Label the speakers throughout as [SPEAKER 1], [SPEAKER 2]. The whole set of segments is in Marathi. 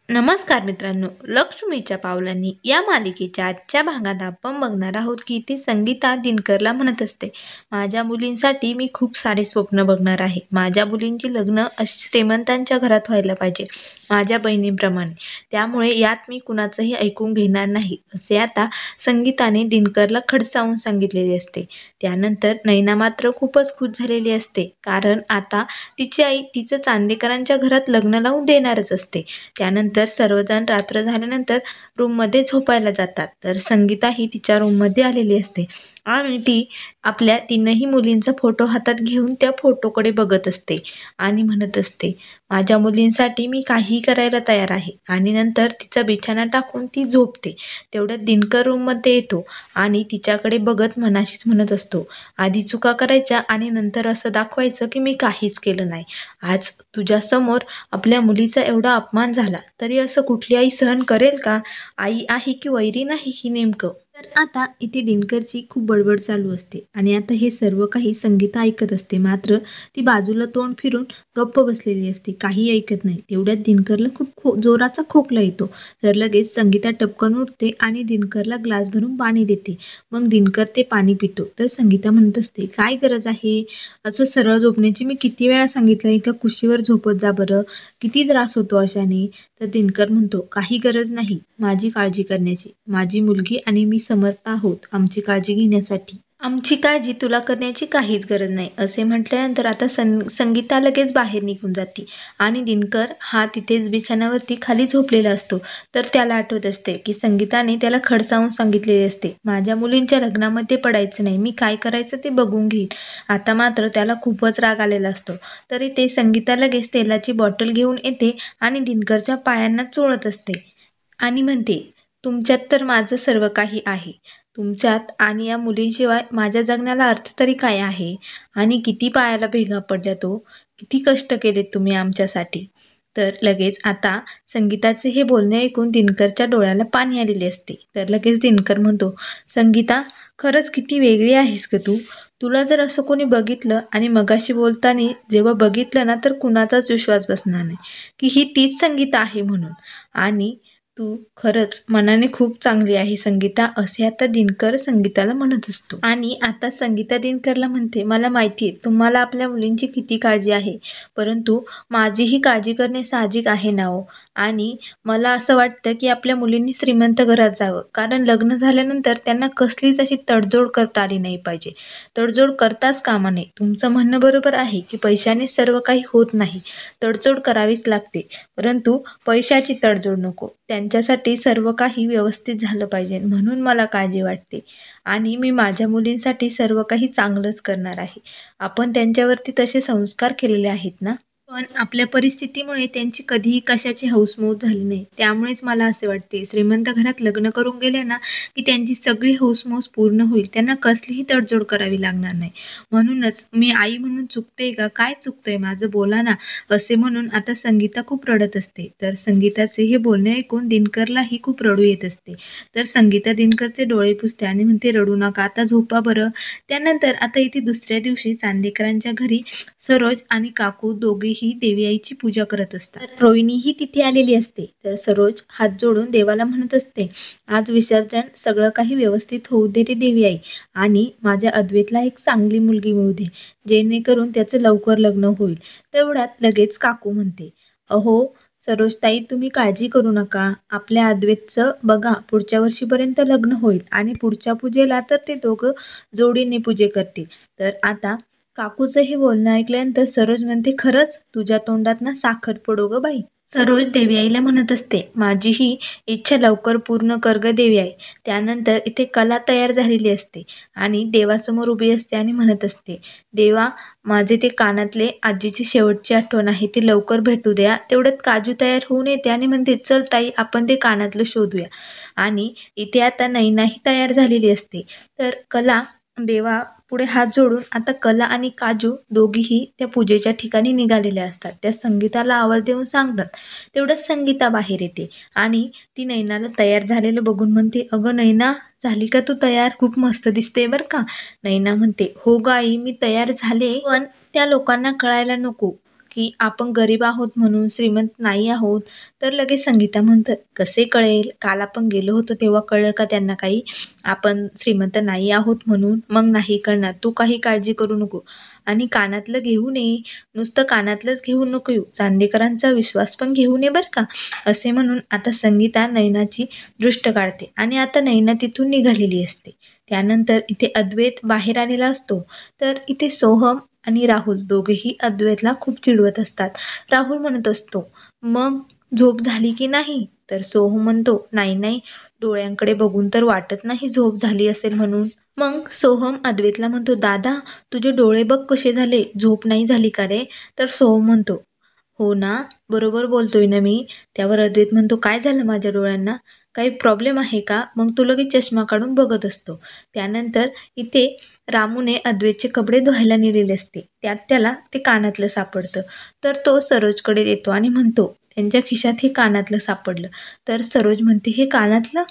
[SPEAKER 1] नमस्कार मित्रांनो, लक्ष्मीच्या पावलांनी या मालिकेच्या आजच्या भागात आपण बघणार आहोत की इथे संगीता दिनकरला म्हणत असते, माझ्या मुलींसाठी मी खूप सारे स्वप्न बघणार आहे. माझ्या मुलींची लग्न अशी श्रीमंतांच्या घरात व्हायला पाहिजे, माझ्या बहिणींप्रमाणे. त्यामुळे यात मी कुणाचंही ऐकून घेणार नाही, असे आता संगीताने दिनकरला खडसावून सांगितलेले असते. त्यानंतर नैना मात्र खूपच खुश झालेली असते, कारण आता तिची आई तिचं चांदेकरांच्या घरात लग्न लावून देणारच असते. त्यानंतर सर्वजण रात्र झाल्यानंतर रूममध्ये झोपायला जातात. तर संगीता ही तिच्या रूममध्ये आलेली असते आणि ती आपल्या तीनही मुलींचा फोटो हातात घेऊन त्या फोटोकडे बघत असते आणि म्हणत असते, माझ्या मुलींसाठी मी काहीही करायला तयार आहे. आणि नंतर तिचा बिछाना टाकून ती झोपते. तेवढ्यात दिनकर रूममध्ये येतो आणि तिच्याकडे बघत मनाशीच म्हणत असतो, आधी चुका करायच्या आणि नंतर असं दाखवायचं की मी काहीच केलं नाही. आज तुझ्यासमोर आपल्या मुलीचा एवढा अपमान झाला तरी असं कुठली आई सहन करेल का? आई आहे की वैरी नाही ही नेमकं. तर आता इथे दिनकरची खूप बडबड चालू असते आणि आता हे सर्व काही संगीता ऐकत असते. मात्र ती बाजूला तोंड फिरून गप्प बसलेली असते, काही ऐकत नाही. तेवढ्यात दिनकरला खूप जोराचा खोकला येतो. तर लगेच संगीता टपकन उठते आणि दिनकरला ग्लास भरून पाणी देते. मग दिनकर ते पाणी पितो. तर संगीता म्हणत असते, काय गरज आहे असं सरळ झोपण्याची? मी किती वेळा सांगितलं एका कुशीवर झोपत जा बरं, किती त्रास होतो अशाने. तर दिनकर म्हणतो, काही गरज नाही माझी काळजी करण्याची. माझी मुलगी आणि मी समर्थ आहोत आमची काळजी घेण्यासाठी. आमची काळजी तुला करण्याची काहीच गरज नाही, असे म्हटल्यानंतर आता संगीता लगेच बाहेर निघून जाते आणि दिनकर हा तिथेच बिछाण्यावरती खाली झोपलेला असतो. तर त्याला आठवत असते की संगीताने त्याला खडसावून सांगितलेले असते, माझ्या मुलींच्या लग्नामध्ये पडायचं नाही, मी काय करायचं ते बघून घेईन. आता मात्र त्याला खूपच राग आलेला असतो. तरी ते संगीता लगेच तेलाची बॉटल घेऊन येते आणि दिनकरच्या पायांना चोळत असते आणि म्हणते, तुमच्यात तर माझं सर्व काही आहे. तुमच्यात आणि या मुलींशिवाय माझ्या जगण्याला अर्थ तरी काय आहे? आणि किती पायाला भेगा पडल्या तो, किती कष्ट केलेत तुम्ही आमच्यासाठी. तर लगेच आता संगीताचे हे बोलणे ऐकून दिनकरच्या डोळ्याला पाणी आलेले असते. तर लगेच दिनकर म्हणतो, संगीता खरंच किती वेगळी आहेस ग तू. तुला जर असं कोणी बघितलं आणि मगाशी बोलताना जेव्हा बघितलं ना, तर कुणाचाच विश्वास बसणार नाही की ही तीच संगीता आहे म्हणून. आणि तू खरंच मनाने खूप चांगली आहे संगीता, असे आता दिनकर संगीताला म्हणत असतो. आणि आता संगीता दिनकरला म्हणते, मला माहिती आहे तुम्हाला आपल्या मुलींची किती काळजी आहे, परंतु माझीही काळजी करणे साहजिक आहे ना हो. आणि मला असं वाटतं की आपल्या मुलींनी श्रीमंत घरात जावं, कारण लग्न झाल्यानंतर त्यांना कसलीच अशी तडजोड करता आली नाही पाहिजे. तडजोड करताच कामा नये. तुमचं म्हणणं बरोबर आहे की पैशाने सर्व काही होत नाही, तडजोड करावीच लागते, परंतु पैशाची तडजोड नको. त्यांच्यासाठी सर्व काही व्यवस्थित झालं पाहिजे, म्हणून मला काळजी वाटते. आणि मी माझ्या मुलींसाठी सर्व काही चांगलंच करणार आहे. आपण त्यांच्यावरती तसे संस्कार केलेले आहेत ना. पण आपल्या परिस्थितीमुळे त्यांची कधीही कशाची हौसमौज झाली नाही. त्यामुळेच मला असे वाटते, श्रीमंत घरात लग्न करून गेले ना की त्यांची सगळी हौसमौज पूर्ण होईल, त्यांना कसलीही तडजोड करावी लागणार नाही. म्हणूनच मी आई म्हणून चुकते का, काय चुकतंय माझं बोला ना, असे म्हणून आता संगीता खूप रडत असते. तर संगीताचे हे बोलणे ऐकून दिनकरलाही खूप रडू येत असते. तर संगीता दिनकरचे डोळे पुसते आणि म्हणते, रडू नका आता, झोपा बरं. त्यानंतर आता इथे दुसऱ्या दिवशी चांदेकरांच्या घरी सरोज आणि काकू दोघेही देवी आईची पूजा करत असतात. तर रोहिणीही तिथे आलेली असते. तर सरोज हात जोडून देवाला म्हणत असते, आज विसर्जन सगळं काही व्यवस्थित होऊ दे रे देवी आई, आणि माझ्या अद्वैतला एक चांगली मुलगी मिळू दे, जेणेकरून त्याचं लवकर लग्न होईल. तेवढ्यात लगेच काकू म्हणते, अहो सरोजताई, तुम्ही काळजी करू नका, आपल्या अद्वैतचं बघा पुढच्या वर्षीपर्यंत लग्न होईल आणि पुढच्या पूजेला तर ते दोघं जोडीने पूजे करतील. तर आता काकूचं हे बोलणं ऐकल्यानंतर सरोज म्हणते, खरंच तुझ्या तोंडात ना साखर पडो ग बाई. सरोज देवी आईला म्हणत असते, माझी ही इच्छा लवकर पूर्ण कर ग देवी आई. त्यानंतर इथे कला तयार झालेली असते आणि देवासमोर उभी असते आणि म्हणत असते, देवा माझे ते कानातले आजीची शेवटची आठवण आहे, ते लवकर भेटू द्या. तेवढ्यात काजू तयार होऊन येते आणि म्हणते, चल ताई आपण ते कानातलं शोधूया. आणि इथे आता नैनाही तयार झालेली असते. तर कला देवा पुढे हात जोडून आता कला आणि काजू दोघीही त्या पूजेच्या ठिकाणी निघालेल्या असतात. त्या संगीताला आवाज देऊन सांगतात. तेवढंच संगीता बाहेर येते आणि ती नैनाला तयार झालेलं बघून म्हणते, अगं नैना, झाली का तू तयार? खूप मस्त दिसते बरं का. नैना म्हणते, हो ग आई, मी तयार झाले, पण त्या लोकांना कळायला नको की आपण गरीब आहोत म्हणून, श्रीमंत नाही आहोत. तर लगेच संगीता म्हणतात, "कसे कळेल? काल आपण गेलो होतो तेव्हा कळलं का त्यांना काही? आपण श्रीमंत नाही आहोत म्हणून? मग नाही कळणार. तू काही काळजी करू नको. आणि कानातलं घेऊन ये. नुसतं कानातलंच घेऊन नको येऊ. चांदेकरांचा विश्वास पण घेऊन ये बरं का." असे म्हणून आता संगीता नयनाची दृष्ट काढते आणि आता नयना तिथून निघालेली असते. त्यानंतर इथे अद्वैत बाहेर आलेला असतो. तर इथे सोहम आणि राहुल दोघेही अद्वैतला खूप चिडवत असतात. राहुल म्हणत असतो, "मग झोप झाली की नाही?" तर सोहम म्हणतो, "नाही नाही, डोळ्यांकडे बघून तर वाटत नाही झोप झाली असेल म्हणून." मग सोहम अद्वैतला म्हणतो, "दादा, तुझे डोळे बघ कसे झाले, झोप नाही झाली का रे?" तर सोहम म्हणतो, "हो ना, बरोबर बोलतोय ना मी." त्यावर अद्वैत म्हणतो, "काय झालं माझ्या डोळ्यांना? काही प्रॉब्लेम आहे का?" मग तो लगेच चष्मा काढून बघत असतो. त्यानंतर इथे रामूने अद्वैतचे कपडे धुवायला नेलेले असते. त्यात त्याला ते कानातलं सापडतं. तर तो सरोजकडे येतो आणि म्हणतो, "त्यांच्या खिशात हे कानातलं सापडलं." तर सरोज म्हणते, "हे कानातलं?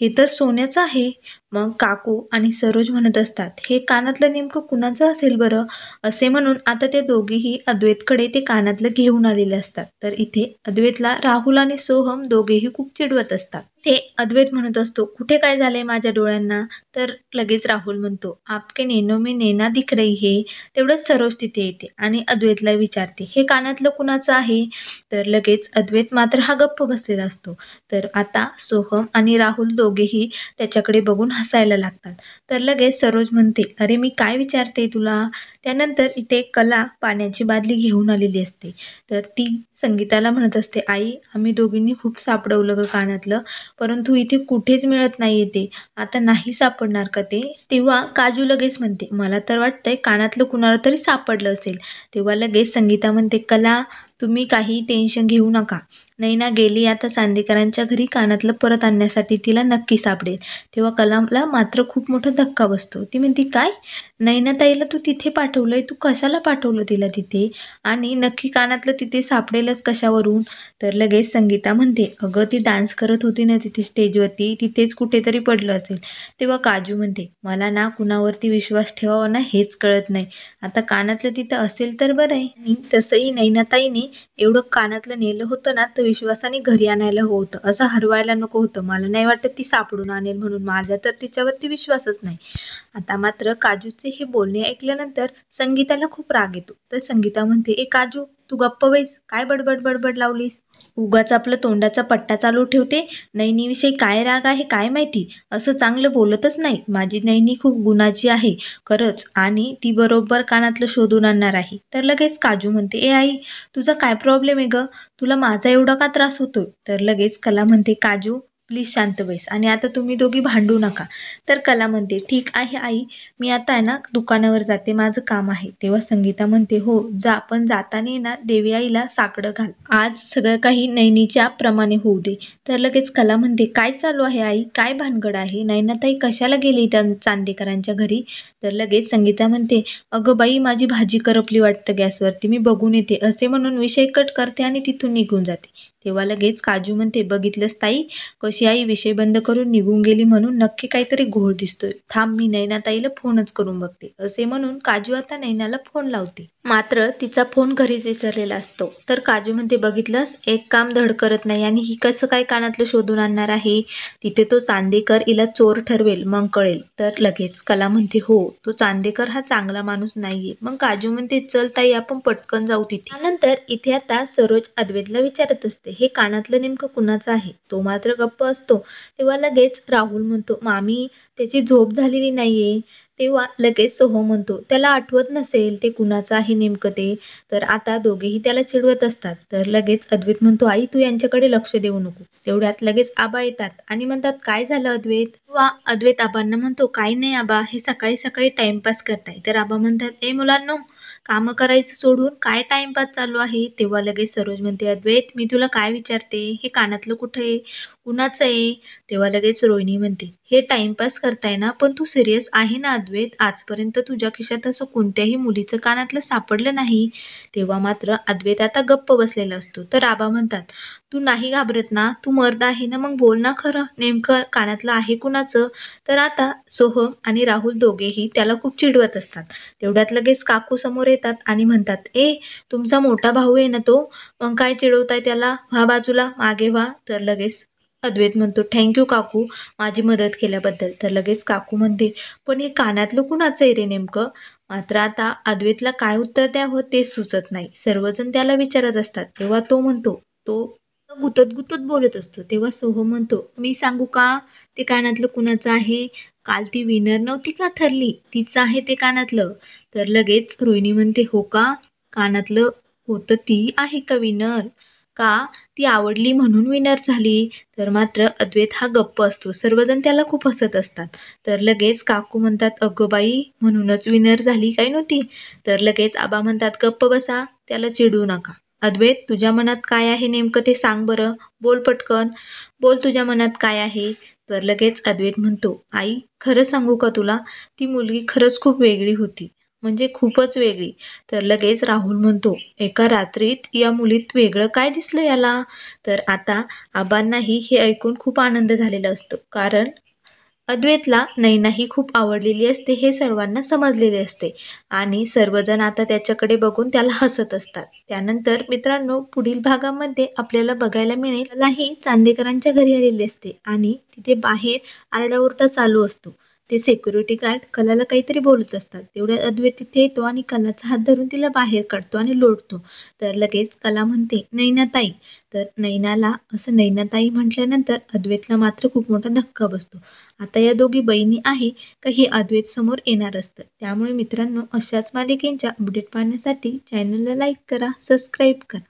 [SPEAKER 1] हे तर सोन्याचं आहे." मग काकू आणि सरोज म्हणत असतात, "हे कानातलं नेमकं कुणाचं असेल बरं?" असे म्हणून आता ते दोघेही अद्वैतकडे ते कानातलं घेऊन आलेले असतात. तर इथे अद्वैतला राहुल आणि सोहम दोघेही खूप चिडवत असतात. ते अद्वैत म्हणत असतो, "कुठे काय झालंय माझ्या डोळ्यांना?" तर लगेच राहुल म्हणतो, "आपके नैनो में नैना दिख रही है." तेवढंच सरोज तिथे येते आणि अद्वैतला विचारते, "हे कानातलं कुणाचं आहे?" तर लगेच अद्वैत मात्र हा गप्प बसलेला असतो. तर आता सोहम आणि राहुल दोघेही त्याच्याकडे बघून हसायला लागतात. तर लगेच सरोज म्हणते, "अरे मी काय विचारते तुला?" त्यानंतर इथे कला पाण्याची बादली घेऊन आलेली असते. तर ती संगीताला म्हणत असते, "आई, आम्ही दोघींनी खूप सापडवलं गं कानातलं, परंतु इथे कुठेच मिळत नाहीये ते. आता नाही सापडणार का ते?" तेव्हा काजू लगेच म्हणते, "मला तर वाटतंय कानातलं कुणाला तरी सापडलं असेल." तेव्हा लगेच संगीता म्हणते, "कला, तुम्ही काही टेन्शन घेऊ नका. नैना गेली आता चांदेकरांच्या घरी कानातलं परत आणण्यासाठी, तिला नक्की सापडेल." तेव्हा कलाला मात्र खूप मोठा धक्का बसतो. ती म्हणते, "काय? नैनाताईला तू तिथे पाठवलंय? तू कशाला पाठवलं तिला तिथे? आणि नक्की कानातलं तिथे सापडेलच कशावरून?" तर लगेच संगीता म्हणते, "अगं ती डान्स करत होती ना तिथे स्टेजवरती, तिथेच कुठेतरी पडलं असेल." तेव्हा काजू म्हणते, "मला ना कुणावरती विश्वास ठेवावा ना हेच कळत नाही. आता कानातलं तिथं असेल तर बरं आहे. आणि तसंही नैनाताईने एवढं कानातलं नेलं होतं ना तर विश्वासाने घरी आणायला हवं होतं. असं हरवायला नको होतं. मला नाही वाटत ती सापडून आणेल म्हणून. माझा तर तिच्यावरती विश्वासच नाही." आता मात्र काजूचे हे बोलणे ऐकल्यानंतर संगीताला खूप राग येतो. तर संगीता म्हणते, "ए काजू, तू गप्प बैस. काय बडबड बडबड लावलीस? उगाच आपलं तोंडाचा पट्टा चालू ठेवते. नैनीविषयी काय राग आहे काय माहिती. असं चांगलं बोलतच नाही. माझी नैनी खूप गुणाची आहे खरंच, आणि ती बरोबर कानातलं शोधून आणणार आहे." तर लगेच काजू म्हणते, "ए आई, तुझा काय प्रॉब्लेम आहे गं? तुला माझा एवढा का त्रास होतोय?" तर लगेच कला म्हणते, "काजू, प्लीज शांत बैस आणि आता तुम्ही दोघी भांडू नका." तर कला म्हणते, "ठीक आहे आई, मी आता आहे ना दुकानावर जाते, माझं काम आहे." तेव्हा संगीता म्हणते, "हो जा, पण जाताना ना देवी आईला साकडं घाल. आज सगळं काही नैनीच्या प्रमाणे होऊ दे." तर लगेच कला म्हणते, "काय चालू आहे आई? काय भानगड आहे? नैनाताई कशाला गेली त्या चांदेकरांच्या घरी?" तर लगेच संगीता म्हणते, "अगं बाई, माझी भाजी करपली वाटतं गॅसवरती, मी बघून येते." असे म्हणून विषय कट करते आणि तिथून निघून जाते. तेव्हा लगेच काजू म्हणते, "बघितलंस ताई, कशी आई विषय बंद करून निघून गेली, म्हणून नक्की काहीतरी घोळ दिसतोय. थांब, मी नैनाताईला फोनच करून बघते." असे म्हणून काजू आता नैनाला फोन लावते. मात्र तिचा फोन घरीच विसरलेला असतो. तर काजू म्हणते, "बघितलंस, एक काम धड करत नाही आणि ही कसं काय कानातलं शोधून आणणार आहे? तिथे तो चांदेकर हिला चोर ठरवेल, मग कळेल." तर लगेच कला म्हणते, "हो, तो चांदेकर हा चांगला माणूस नाहीये." मग काजू म्हणते, "चल ताई, आपण पटकन जाऊ तिथे." त्यानंतर इथे आता सरोज अद्वैतला विचारत असते, "हे कानातलं नेमकं कुणाचं आहे?" तो मात्र गप्प असतो. तेव्हा लगेच राहुल म्हणतो, "मामी, त्याची झोप झालेली नाहीये." तेव्हा लगेच सोहम म्हणतो, "त्याला आठवत नसेल ते कुणाचं आहे नेमकं ते." तर आता दोघेही त्याला चिडवत असतात. तर लगेच अद्वैत म्हणतो, "आई, तू यांच्याकडे लक्ष देऊ नको." तेवढ्यात लगेच आबा येतात आणि म्हणतात, "काय झालं अद्वैत?" तेव्हा अद्वैत आबांना म्हणतो, "काही नाही आबा, हे सकाळी सकाळी टाइमपास करताय." तर आबा म्हणतात, "ए मुलांनो, कामं करायचं सोडून काय टाइमपास चालू आहे?" तेव्हा लगेच सरोज म्हणते, "अद्वैत, मी तुला काय विचारते, हे कानातलं कुठं आहे? कुणाचं आहे?" तेव्हा लगेच रोहिणी म्हणते, हे टाइमपास करताय ना, पण तू सिरियस आहे ना अद्वैत? आजपर्यंत तुझ्या खिशात असं कोणत्याही मुलीचं कानातलं सापडलं नाही. तेव्हा मात्र अद्वैत आता गप्प बसलेला असतो. तर आबा म्हणतात, तू नाही घाबरत ना? तू मर्द आहे ना, मग बोल ना खरं. नेमकं कानातलं आहे कुणाचं? तर आता सोहम आणि राहुल दोघेही त्याला खूप चिडवत असतात. तेवढ्यात लगेच काकू समोर येतात आणि म्हणतात, तुमचा मोठा भाऊ आहे ना तो, मग काय चिडवताय त्याला? व्हा बाजूला, मागे व्हा. तर लगेच अद्वैत म्हणतो, थँक्यू काकू, माझी मदत केल्याबद्दल. तर लगेच काकू म्हणते, पण हे कानातलं कुणाचं आहे रे नेमकं? मात्र आता अद्वैतला काय उत्तर द्यावं तेच सुचत नाही. सर्वजण त्याला विचारत असतात. तेव्हा तो म्हणतो, तो गुतत गुतत बोलत असतो. तेव्हा सोहम म्हणतो, मी सांगू का ते कानातलं कुणाचं आहे? काल ती विनर नव्हती का ठरली, तिचं आहे ते कानातलं. तर लगेच रोहिणी म्हणते, हो का? कानातलं होतं ती आहे का विनर? का ती आवडली म्हणून विनर झाली? तर मात्र अद्वैत हा गप्प असतो. सर्वजण त्याला खूप हसत असतात. तर लगेच काकू म्हणतात, अगं बाई, म्हणूनच विनर झाली काय नव्हती? तर लगेच आबा म्हणतात, गप्प बसा, त्याला चिडू नका. अद्वैत, तुझ्या मनात काय आहे नेमकं ते सांग बरं. बोल पटकन, बोल तुझ्या मनात काय आहे. तर लगेच अद्वैत म्हणतो, आई, खरं सांगू का तुला? ती मुलगी खरंच खूप वेगळी होती, म्हणजे खूपच वेगळी. तर लगेच राहुल म्हणतो, एका रात्रीत या मुलीत वेगळं काय दिसलं याला? तर आता आबांनाही हे ऐकून खूप आनंद झालेला असतो, कारण अद्वैतला नैना ही खूप आवडलेली असते हे सर्वांना समजलेले असते आणि सर्वजण आता त्याच्याकडे बघून त्याला हसत असतात. त्यानंतर मित्रांनो, पुढील भागामध्ये आपल्याला बघायला मिळेल, कलाही चांदेकरांच्या घरी आलेली असते आणि तिथे बाहेर आरडाओरडा चालू असतो. ते सिक्युरिटी गार्ड कलाला काहीतरी बोलत असतात. तेवढ्यात अद्वैत तिथे येतो आणि कलाचा हात धरून तिला बाहेर काढतो आणि लोटतो. तर लगेच कला म्हणते, नैनाताई. तर नैनाला असं नैनाताई म्हटल्यानंतर अद्वैतला मात्र खूप मोठा धक्का बसतो. आता या दोघी बहिणी आहे का हे अद्वैत समोर येणार असतं. त्यामुळे मित्रांनो, अशाच मालिकेंच्या अपडेट पाहण्यासाठी चॅनलला लाईक करा, सबस्क्राईब करा.